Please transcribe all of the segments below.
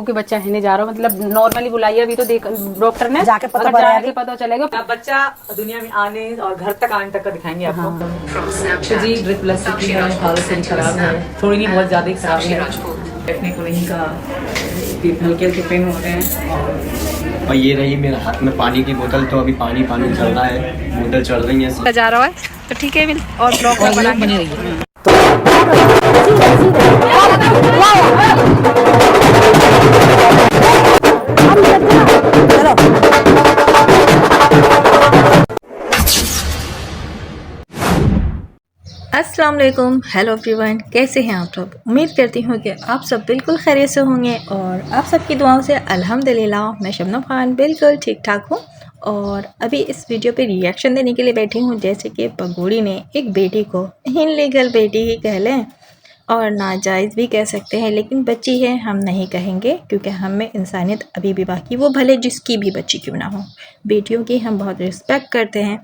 कि बच्चा हिने जा रहा हो, मतलब नॉर्मली बुलाइए अभी तो देख डॉक्टर ने जाके पता जाके पता चलेगा। अब बच्चा दुनिया में आने और घर तक आने तक का दिखाएंगे आपको। हाँ। जी ड्रिप प्लस की है, हालत थोड़ी खराब है, थोड़ी नहीं बहुत ज़्यादा ही खराब है। बैठने को नहीं का हल्के हल्के पेन हो रहे हैं। और ये रही मेरे हाथ में पानी की बोतल, तो अभी पानी चल रहा है, बोतल चल रही है। जा रहा है तो ठीक है और ब्लॉग बने रहिए। अस्सलाम वालेकुम, हेलो एवरीवन, कैसे हैं आप सब। उम्मीद करती हूँ कि आप सब बिल्कुल खैरियत से होंगे और आप सबकी दुआओं से अल्हम्दुलिल्लाह मैं शबनम खान बिल्कुल ठीक ठाक हूँ। और अभी इस वीडियो पे रिएक्शन देने के लिए बैठी हूँ। जैसे कि पगोड़ी ने एक बेटी को इनलीगल बेटी ही कह लें और नाजायज़ भी कह सकते हैं, लेकिन बच्ची है हम नहीं कहेंगे क्योंकि हम में इंसानियत अभी भी बाकी, वो भले जिसकी भी बच्ची क्यों ना हो, बेटियों की हम बहुत रिस्पेक्ट करते हैं।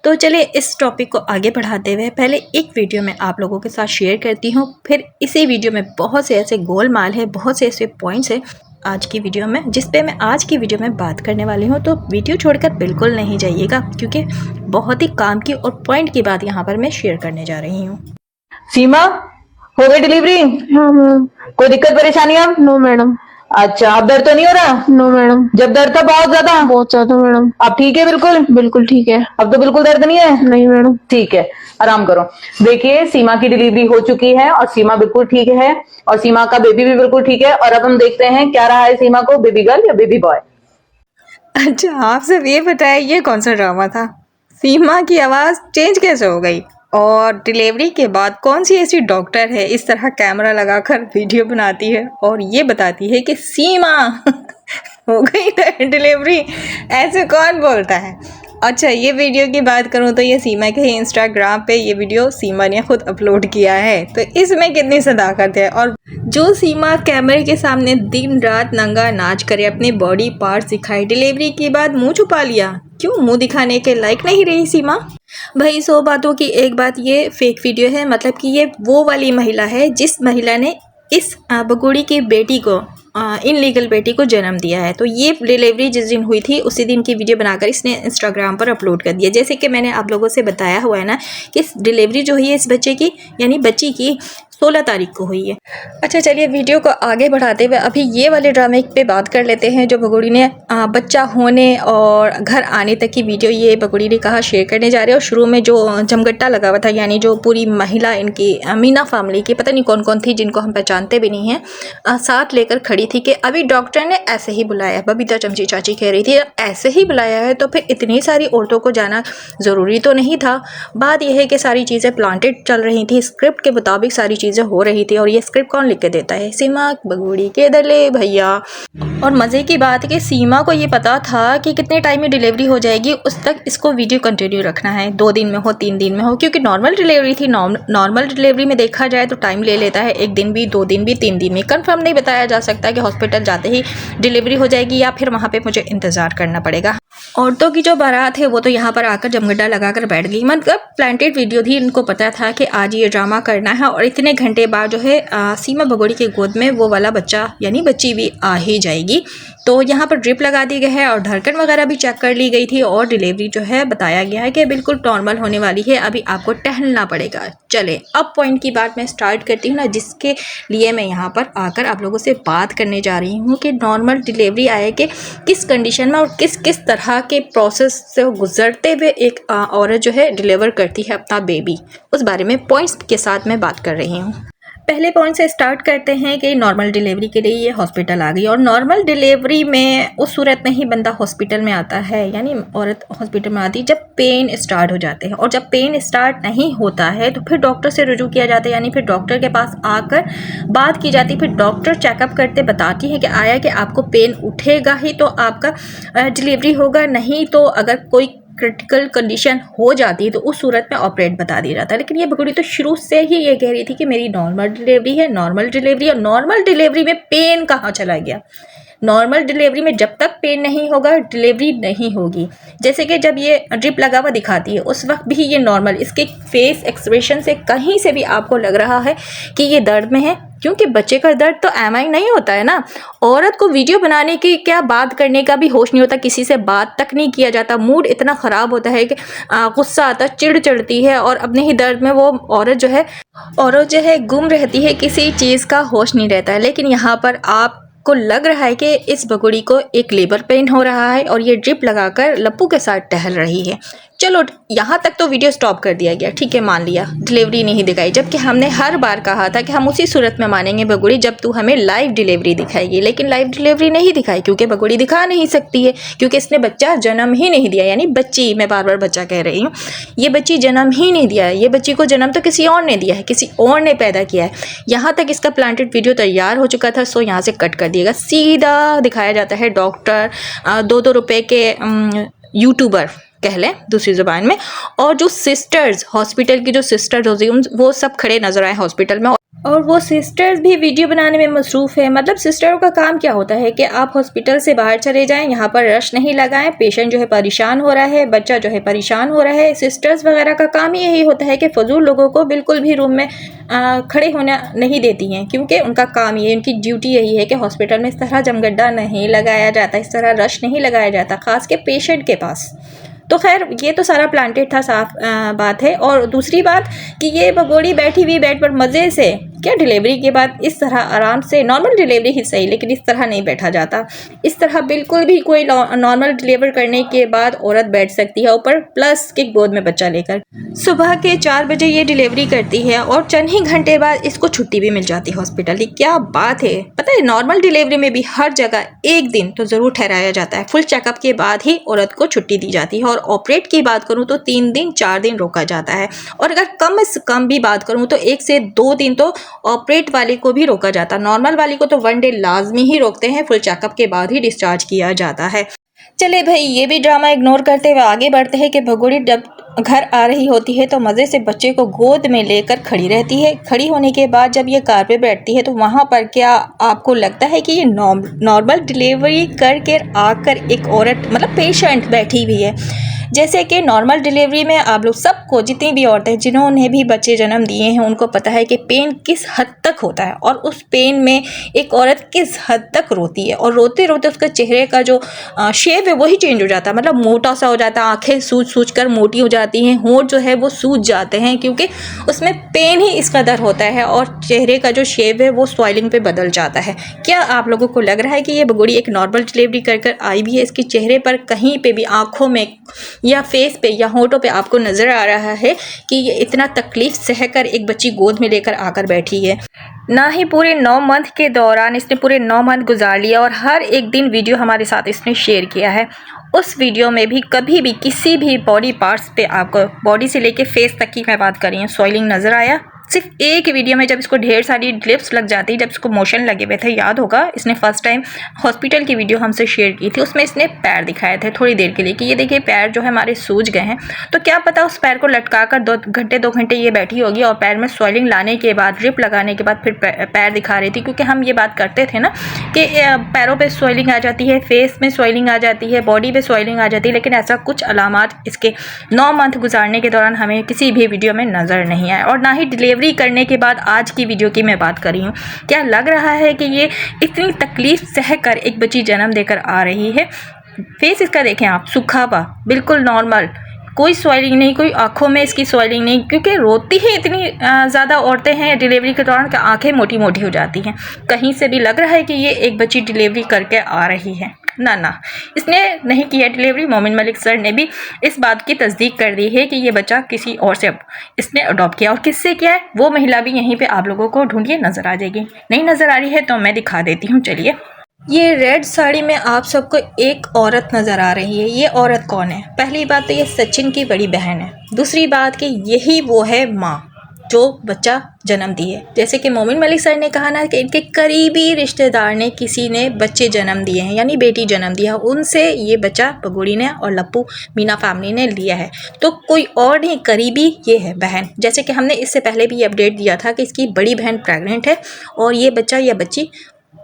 तो चलिए इस टॉपिक को आगे बढ़ाते हुए पहले एक वीडियो में आप लोगों के साथ शेयर करती हूँ, फिर इसी वीडियो में बहुत से ऐसे गोलमाल है, बहुत से ऐसे पॉइंट्स हैं आज की वीडियो में जिस पे मैं आज की वीडियो में बात करने वाली हूँ। तो वीडियो छोड़कर बिल्कुल नहीं जाइएगा क्योंकि बहुत ही काम की और पॉइंट की बात यहाँ पर मैं शेयर करने जा रही हूँ। सीमा, हो गई डिलीवरी? हाँ मैम। कोई दिक्कत परेशानी अब? No madam. अच्छा, अब दर्द तो नहीं हो रहा? No madam. जब दर्द था बहुत ज्यादा? बहुत ज्यादा मैडम। अब ठीक है बिल्कुल? बिल्कुल ठीक है। अब तो बिल्कुल दर्द नहीं है? नहीं मैडम। ठीक है, आराम करो। देखिए सीमा की डिलीवरी हो चुकी है और सीमा बिल्कुल ठीक है और सीमा का बेबी भी बिल्कुल ठीक है। और अब हम देखते हैं क्या रहा है सीमा को, बेबी गर्ल या बेबी बॉय। अच्छा, आप सब ये बताएं ये कौन सा ड्रामा था? सीमा की आवाज़ चेंज कैसे हो गई? और डिलीवरी के बाद कौन सी ऐसी डॉक्टर है इस तरह कैमरा लगाकर वीडियो बनाती है और ये बताती है कि सीमा हो गई डिलीवरी? ऐसे कौन बोलता है? अच्छा, ये वीडियो की बात करूँ तो ये सीमा के ही इंस्टाग्राम पे ये वीडियो सीमा ने खुद अपलोड किया है, तो इसमें कितनी सदाकत है। और जो सीमा कैमरे के सामने दिन रात नंगा नाच करे, अपने बॉडी पार्ट्स दिखाए, डिलीवरी के बाद मुंह छुपा लिया। क्यों मुंह दिखाने के लायक नहीं रही सीमा? भाई 100 बातों की एक बात, ये फेक वीडियो है। मतलब कि ये वो वाली महिला है जिस महिला ने इस बगोड़ी की बेटी को इनलीगल बेटी को जन्म दिया है। तो ये डिलीवरी जिस दिन हुई थी उसी दिन की वीडियो बनाकर इसने इंस्टाग्राम पर अपलोड कर दिया। जैसे कि मैंने आप लोगों से बताया हुआ है ना कि डिलीवरी जो हुई है इस बच्चे की यानी बच्ची की 16 तारीख को हुई है। अच्छा चलिए वीडियो को आगे बढ़ाते हुए अभी ये वाले ड्रामे पे बात कर लेते हैं जो बगोड़ी ने बच्चा होने और घर आने तक की वीडियो ये बगोड़ी ने कहा शेयर करने जा रहे हैं। और शुरू में जो जमगट्टा लगा हुआ था यानी जो पूरी महिला इनकी मीना फैमिली की, पता नहीं कौन कौन थी जिनको हम पहचानते भी नहीं हैं, साथ लेकर खड़ी थी कि अभी डॉक्टर ने ऐसे ही बुलाया। बबीता चमची चाची कह रही थी ऐसे ही बुलाया है तो फिर इतनी सारी औरतों को जाना ज़रूरी तो नहीं था। बात यह है कि सारी चीज़ें प्लांटेड चल रही थी, स्क्रिप्ट के मुताबिक सारी चीज़ें हो रही थी। और ये स्क्रिप्ट कौन लिख के देता है? सीमा बगोड़ी के दले भैया। और मज़े की बात है कि सीमा को ये पता था कि कितने टाइम में डिलीवरी हो जाएगी, उस तक इसको वीडियो कंटिन्यू रखना है, 2 दिन में हो 3 दिन में हो, क्योंकि नॉर्मल डिलीवरी थी। नॉर्मल डिलीवरी में देखा जाए तो टाइम ले लेता है, 1 दिन भी 2 दिन भी 3 दिन भी। कंफर्म नहीं बताया जा सकता कि हॉस्पिटल जाते ही डिलीवरी हो जाएगी या फिर वहाँ पे मुझे इंतज़ार करना पड़ेगा। औरतों की जो बारात है वो तो यहाँ पर आकर जमगड्डा लगाकर बैठ गई। मतलब प्लांटेड वीडियो थी, इनको पता था कि आज ये ड्रामा करना है और इतने घंटे बाद जो है सीमा बगोड़ी के गोद में वो वाला बच्चा यानी बच्ची भी आ ही जाएगी। तो यहाँ पर ड्रिप लगा दी गई है और धड़कन वगैरह भी चेक कर ली गई थी और डिलीवरी जो है बताया गया है कि बिल्कुल नॉर्मल होने वाली है, अभी आपको टहलना पड़ेगा। चले अब पॉइंट की बात मैं स्टार्ट करती हूँ ना, जिसके लिए मैं यहाँ पर आकर आप लोगों से बात करने जा रही हूँ कि नॉर्मल डिलीवरी आए कि किस कंडीशन में और किस किस तरह के प्रोसेस से गुजरते हुए एक औरत जो है डिलीवर करती है अपना बेबी, उस बारे में पॉइंट्स के साथ मैं बात कर रही हूँ। पहले पॉइंट से स्टार्ट करते हैं कि नॉर्मल डिलीवरी के लिए ये हॉस्पिटल आ गई। और नॉर्मल डिलीवरी में उस सूरत में ही बंदा हॉस्पिटल में आता है यानी औरत हॉस्पिटल में आती है जब पेन स्टार्ट हो जाते हैं। और जब पेन स्टार्ट नहीं होता है तो फिर डॉक्टर से रुजू किया जाता है, यानी फिर डॉक्टर के पास आकर बात की जाती है। फिर डॉक्टर चेकअप करते बताती है कि आया कि आपको पेन उठेगा ही तो आपका डिलीवरी होगा, नहीं तो अगर कोई क्रिटिकल कंडीशन हो जाती है तो उस सूरत में ऑपरेट बता दिया जाता है। लेकिन ये बगोड़ी तो शुरू से ही ये कह रही थी कि मेरी नॉर्मल डिलीवरी है, नॉर्मल डिलीवरी। और नॉर्मल डिलीवरी में पेन कहाँ चला गया? नॉर्मल डिलीवरी में जब तक पेन नहीं होगा डिलीवरी नहीं होगी। जैसे कि जब ये ड्रिप लगा हुआ दिखाती है उस वक्त भी ये नॉर्मल, इसके फेस एक्सप्रेशन से कहीं से भी आपको लग रहा है कि ये दर्द में है, क्योंकि बच्चे का दर्द तो एमआई नहीं होता है ना। औरत को वीडियो बनाने की क्या बात करने का भी होश नहीं होता, किसी से बात तक नहीं किया जाता, मूड इतना ख़राब होता है कि गुस्सा आता, चिढ़ चढ़ती है और अपने ही दर्द में वो औरत जो है गुम रहती है, किसी चीज़ का होश नहीं रहता है। लेकिन यहाँ पर आपको लग रहा है कि इस बगुड़ी को एक लेबर पेन हो रहा है और ये ड्रिप लगाकर लप्पू के साथ टहल रही है। चलो यहाँ तक तो वीडियो स्टॉप कर दिया गया, ठीक है, मान लिया डिलीवरी नहीं दिखाई, जबकि हमने हर बार कहा था कि हम उसी सूरत में मानेंगे बगुड़ी जब तू हमें लाइव डिलीवरी दिखाएगी। लेकिन लाइव डिलीवरी नहीं दिखाई क्योंकि बगुड़ी दिखा नहीं सकती है, क्योंकि इसने बच्चा जन्म ही नहीं दिया। यानी बच्ची, मैं बार बार बच्चा कह रही हूँ, ये बच्ची जन्म ही नहीं दिया है। ये बच्ची को जन्म तो किसी और ने दिया है, किसी और ने पैदा किया है। यहाँ तक इसका प्लांटेड वीडियो तैयार हो चुका था, सो यहाँ से कट कर दिएगा। सीधा दिखाया जाता है डॉक्टर, 2-2 रुपये के यूट्यूबर कह लें दूसरी ज़ुबान में, और जो सिस्टर्स, हॉस्पिटल की जो सिस्टर्स होती हैं वो सब खड़े नजर आए हॉस्पिटल में, और वो सिस्टर्स भी वीडियो बनाने में मसरूफ़ है। मतलब सिस्टरों का काम क्या होता है कि आप हॉस्पिटल से बाहर चले जाएं, यहाँ पर रश नहीं लगाएं, पेशेंट जो है परेशान हो रहा है, बच्चा जो है परेशान हो रहा है। सिस्टर्स वगैरह का काम ही यही होता है कि फजूल लोगों को बिल्कुल भी रूम में खड़े होना नहीं देती हैं, क्योंकि उनका काम ये, उनकी ड्यूटी यही है कि हॉस्पिटल में इस तरह जमगड्ढा नहीं लगाया जाता, इस तरह रश नहीं लगाया जाता, ख़ास के पेशेंट के पास। तो खैर ये तो सारा प्लांटेड था, साफ बात है। और दूसरी बात कि ये बगोड़ी बैठी हुई बेड पर मज़े से, क्या डिलीवरी के बाद इस तरह आराम से, नॉर्मल डिलीवरी ही सही लेकिन इस तरह नहीं बैठा जाता। इस तरह बिल्कुल भी कोई नॉर्मल डिलीवर करने के बाद औरत बैठ सकती है, ऊपर प्लस के गोद में बच्चा लेकर। सुबह के 4 बजे ये डिलीवरी करती है और चंद ही घंटे बाद इसको छुट्टी भी मिल जाती है हॉस्पिटल की। क्या बात है। पता है नॉर्मल डिलीवरी में भी हर जगह एक दिन तो ज़रूर ठहराया जाता है, फुल चेकअप के बाद ही औरत को छुट्टी दी जाती है। और ऑपरेट की बात करूँ तो 3 दिन 4 दिन रोका जाता है, और अगर कम से कम भी बात करूँ तो 1 से 2 दिन तो ऑपरेट वाले को भी रोका जाता है। नॉर्मल वाली को तो 1 डे लाजमी ही रोकते हैं, फुल चेकअप के बाद ही डिस्चार्ज किया जाता है। चले भाई ये भी ड्रामा इग्नोर करते हुए आगे बढ़ते हैं कि भगोड़ी जब घर आ रही होती है तो मज़े से बच्चे को गोद में लेकर खड़ी रहती है। खड़ी होने के बाद जब ये कार पे बैठती है तो वहाँ पर क्या आपको लगता है कि ये नॉर्मल डिलीवरी करके आकर एक औरत, मतलब पेशेंट बैठी हुई है? जैसे कि नॉर्मल डिलीवरी में आप लोग सबको, जितनी भी औरतें जिन्होंने भी बच्चे जन्म दिए हैं, उनको पता है कि पेन किस हद तक होता है और उस पेन में एक औरत किस हद तक रोती है, और रोते रोते उसका चेहरे का जो शेप है वही चेंज हो जाता है। मतलब मोटा सा हो जाता है, आंखें सूज कर मोटी हो जाती हैं, होंठ जो है वो सूज जाते हैं, क्योंकि उसमें पेन ही इस कदर होता है, और चेहरे का जो शेप है वो स्वाइलिंग पे बदल जाता है। क्या आप लोगों को लग रहा है कि ये बगोड़ी एक नॉर्मल डिलीवरी कर आई भी है? इसके चेहरे पर कहीं पे भी, आँखों में या फेस पे या होठों पे आपको नज़र आ रहा है कि ये इतना तकलीफ सहकर एक बच्ची गोद में लेकर आकर बैठी है? ना ही पूरे 9 मंथ के दौरान इसने पूरे 9 मंथ गुजार लिया, और हर एक दिन वीडियो हमारे साथ इसने शेयर किया है। उस वीडियो में भी कभी भी किसी भी बॉडी पार्ट्स पे, आपको बॉडी से लेके फेस तक की मैं बात कर रही हूँ, सॉइलिंग नज़र आया? सिर्फ एक वीडियो में जब इसको ढेर सारी ड्रिप्स लग जाती, जब इसको मोशन लगे हुए थे, याद होगा इसने फर्स्ट टाइम हॉस्पिटल की वीडियो हमसे शेयर की थी, उसमें इसने पैर दिखाए थे थोड़ी देर के लिए कि ये देखिए पैर जो है हमारे सूज गए हैं। तो क्या पता उस पैर को लटका कर 2 घंटे ये बैठी होगी और पैर में स्वेलिंग लाने के बाद, ड्रिप लगाने के बाद फिर पैर दिखा रही थी, क्योंकि हम ये बात करते थे ना कि पैरों पर स्वेलिंग आ जाती है, फेस में स्वेलिंग आ जाती है, बॉडी पर स्वेलिंग आ जाती है, लेकिन ऐसा कुछ अलामात इसके 9 मंथ गुजारने के दौरान हमें किसी भी वीडियो में नज़र नहीं आया। और ना ही डिलीवरी करने के बाद आज की वीडियो की मैं बात कर रही हूँ। क्या लग रहा है कि ये इतनी तकलीफ सहकर एक बच्ची जन्म देकर आ रही है? फेस इसका देखें आप, सूखा हुआ, बिल्कुल नॉर्मल, कोई स्वेलिंग नहीं, कोई आंखों में इसकी स्वेलिंग नहीं, क्योंकि रोती ही इतनी ज़्यादा औरतें हैं डिलीवरी के दौरान कि आंखें मोटी मोटी हो जाती हैं। कहीं से भी लग रहा है कि ये एक बच्ची डिलीवरी करके आ रही है? ना, इसने नहीं किया डिलीवरी। मोमिन मलिक सर ने भी इस बात की तस्दीक कर दी है कि ये बच्चा किसी और से इसने अडॉप्ट किया, और किससे किया है वो महिला भी यहीं पे आप लोगों को ढूंढिए नज़र आ जाएगी। नहीं नज़र आ रही है तो मैं दिखा देती हूँ, चलिए। ये रेड साड़ी में आप सबको एक औरत नज़र आ रही है। ये औरत कौन है? पहली बात तो ये सचिन की बड़ी बहन है। दूसरी बात कि यही वो है माँ जो बच्चा जन्म दिए। जैसे कि मोमिन मलिक सर ने कहा ना कि इनके करीबी रिश्तेदार ने, किसी ने बच्चे जन्म दिए हैं, यानी बेटी जन्म दिया, उनसे ये बच्चा बगोड़ी ने और लप्पू मीना फैमिली ने लिया है। तो कोई और नहीं, करीबी ये है बहन। जैसे कि हमने इससे पहले भी ये अपडेट दिया था कि इसकी बड़ी बहन प्रेग्नेंट है और ये बच्चा या बच्ची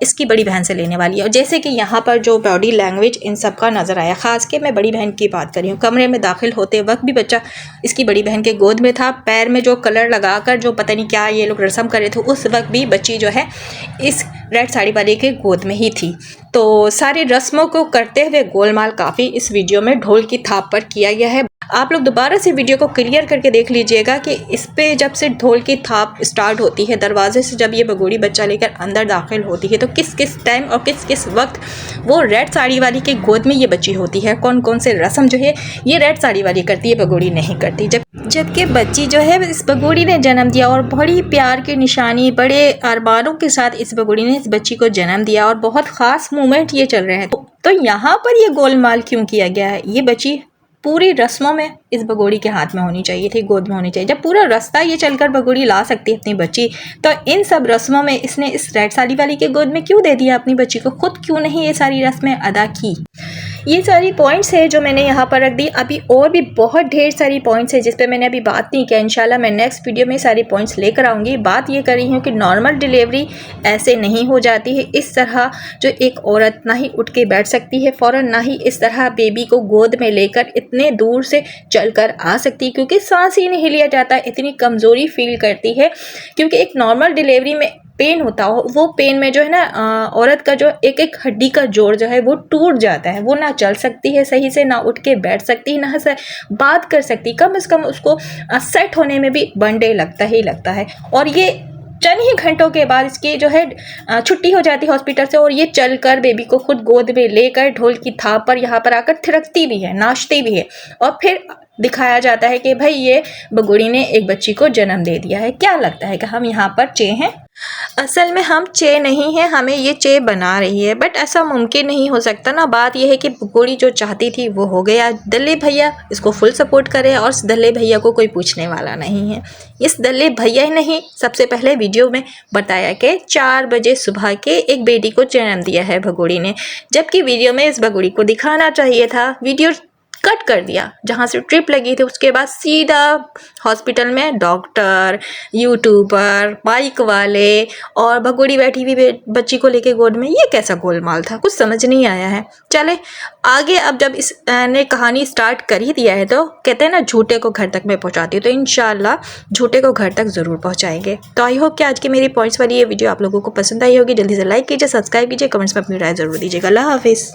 इसकी बड़ी बहन से लेने वाली है। और जैसे कि यहाँ पर जो बॉडी लैंग्वेज इन सब का नज़र आया, ख़ास के मैं बड़ी बहन की बात कर रही हूँ। कमरे में दाखिल होते वक्त भी बच्चा इसकी बड़ी बहन के गोद में था। पैर में जो कलर लगाकर जो पता नहीं क्या ये लोग रस्म कर रहे थे, उस वक्त भी बच्ची जो है इस रेड साड़ी वाले के गोद में ही थी। तो सारी रस्मों को करते हुए गोलमाल काफ़ी इस वीडियो में ढोल की थाप पर किया गया है। आप लोग दोबारा से वीडियो को क्लियर करके देख लीजिएगा कि इस पे जब से ढोल की थाप स्टार्ट होती है, दरवाजे से जब ये बगोड़ी बच्चा लेकर अंदर दाखिल होती है, तो किस किस टाइम और किस किस वक्त वो रेड साड़ी वाली के गोद में ये बच्ची होती है, कौन कौन से रस्म जो है ये रेड साड़ी वाली करती है, बगोड़ी नहीं करती। जबकि बच्ची जो है इस बगोड़ी ने जन्म दिया और बड़ी प्यार की निशानी, बड़े अरमानों के साथ इस बगोड़ी ने इस बच्ची को जन्म दिया और बहुत ख़ास मोमेंट ये चल रहे हैं। तो यहाँ पर ये गोलमाल क्यों किया गया है? ये बच्ची पूरी रस्मों में इस बगोड़ी के हाथ में होनी चाहिए थी, गोद में होनी चाहिए। जब पूरा रास्ता ये चलकर बगोड़ी ला सकती है अपनी बच्ची, तो इन सब रस्मों में इसने इस रेड साड़ी वाली के गोद में क्यों दे दिया अपनी बच्ची को? खुद क्यों नहीं ये सारी रस्में अदा की? ये सारी पॉइंट्स है जो मैंने यहाँ पर रख दी। अभी और भी बहुत ढेर सारी पॉइंट्स है जिस पे मैंने अभी बात नहीं किया। इंशाल्लाह मैं नेक्स्ट वीडियो में सारी पॉइंट्स लेकर आऊँगी। बात ये कर रही हूँ कि नॉर्मल डिलीवरी ऐसे नहीं हो जाती है। इस तरह जो एक औरत ना ही उठ के बैठ सकती है फ़ौरन, ना ही इस तरह बेबी को गोद में लेकर इतने दूर से चलकर आ सकती है, क्योंकि सांस ही नहीं लिया जाता, इतनी कमज़ोरी फील करती है। क्योंकि एक नॉर्मल डिलीवरी में पेन होता हो, वो पेन में जो है ना औरत का जो एक एक हड्डी का जोड़ जो है वो टूट जाता है। वो ना चल सकती है सही से, ना उठ के बैठ सकती है, ना से बात कर सकती, कम से कम उसको सेट होने में भी 1 डे लगता ही लगता है। और ये चंद ही घंटों के बाद इसकी जो है छुट्टी हो जाती है हॉस्पिटल से, और ये चलकर बेबी को खुद गोद में लेकर ढोल की थाप पर यहाँ पर आकर थिरकती भी है, नाचती भी है, और फिर दिखाया जाता है कि भाई ये बगोड़ी ने एक बच्ची को जन्म दे दिया है। क्या लगता है कि हम यहाँ पर चे हैं? असल में हम चे नहीं हैं, हमें ये चे बना रही है, बट ऐसा मुमकिन नहीं हो सकता ना। बात यह है कि बगोड़ी जो चाहती थी वो हो गया। दल्ले भैया इसको फुल सपोर्ट करे और इस दल्ले भैया को कोई पूछने वाला नहीं है। इस दल्ले भैया ही नहीं, सबसे पहले वीडियो में बताया कि 4 बजे सुबह के एक बेटी को जन्म दिया है बगोड़ी ने, जबकि वीडियो में इस बगोड़ी को दिखाना चाहिए था। वीडियो कट कर दिया, जहाँ से ट्रिप लगी थी उसके बाद सीधा हॉस्पिटल में डॉक्टर, यूट्यूबर, बाइक वाले और भगोड़ी बैठी हुई बच्ची को लेके गोद में। ये कैसा गोलमाल था, कुछ समझ नहीं आया है। चले आगे, अब जब इसने कहानी स्टार्ट कर ही दिया है तो कहते हैं ना झूठे को घर तक मैं पहुँचाती हूँ, तो इंशाल्लाह झूठे को घर तक ज़रूर पहुँचाएंगे। तो आई होप कि आज की मेरी पॉइंट्स वाली ये वीडियो आप लोगों को पसंद आई होगी। जल्दी से लाइक कीजिए, सब्सक्राइब कीजिए, कमेंट्स में अपनी राय ज़रूर दीजिएगा। अल्लाह हाफिज़।